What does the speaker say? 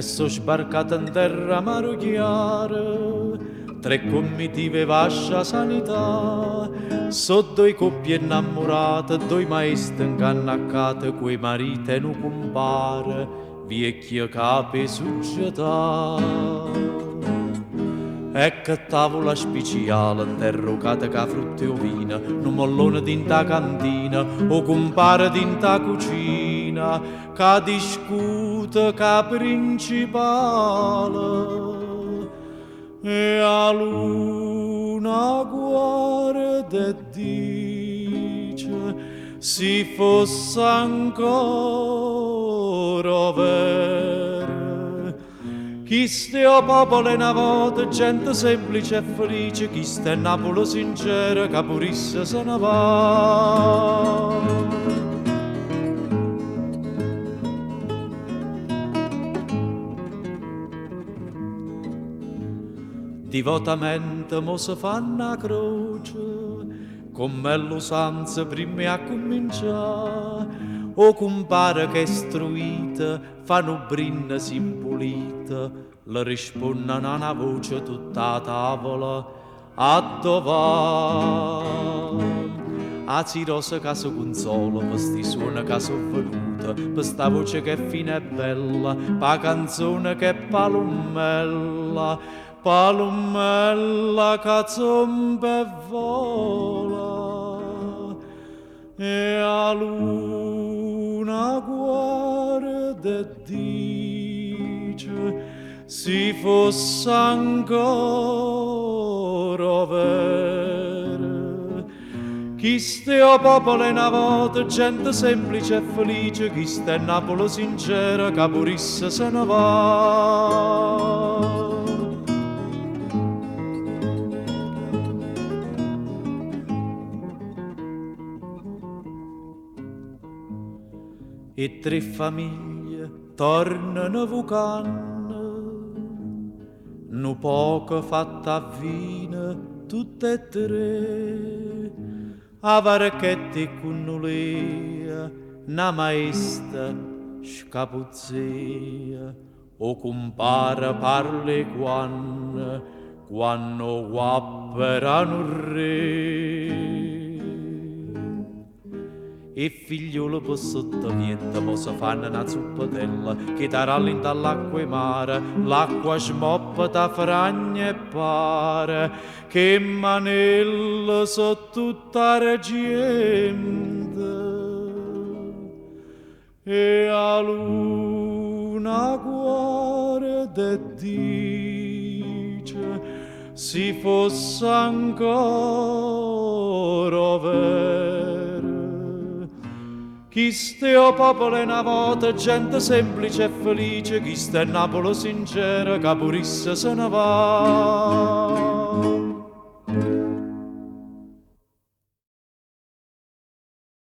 so sbarcata in terra mare chiara, 3 comitive vascia sanità, so 2 coppie innamorate, 2 maestri incannaccate, quei mariti e non compare, vecchie capi società. E che tavola speciale interrogata ca frutti o vino, un mollone dinta cantina o compare dinta cucina, ca discute ca principale. E a luna guarda e dice si fosse ancora vero. Chi o popolo è una volta, gente semplice e felice, chi è Napoli sincera, che purissa se ne va. Divotamente mo si fanno a croce, come l'usanza prima a cominciare. O compare che è istruita, fanno brinna simpulita, le rispondono a una voce tutta a tavola, a dov'è? A zirosa che si consola, per sti suoni che sono venuta, per sta voce che è fine e bella, pa canzone che è palumella, palumella che zomba e vola. E a luna guarda e dice si fosse ancora vera. Chi o popolo è una volta, gente semplice e felice, chi è Napoli sincera, che purissa se ne va. E 3 famiglie tornano vucanno, nu poco fatta a vino, tutte e 3, a varchetti con nulia, na maestra scapuzzia, o compare parli quando guapperano re. E figliolo per sotto vietta, mo si fanno una zuppatella, che tarallinta all'acqua e mare, l'acqua smoppa da fragna e pare, che manella so tutta reggente. E a luna guarda e dice, si fosse ancora vera. Chi o popolo è una volta, gente semplice e felice, chi è Napoli sincera, che purissa se ne va.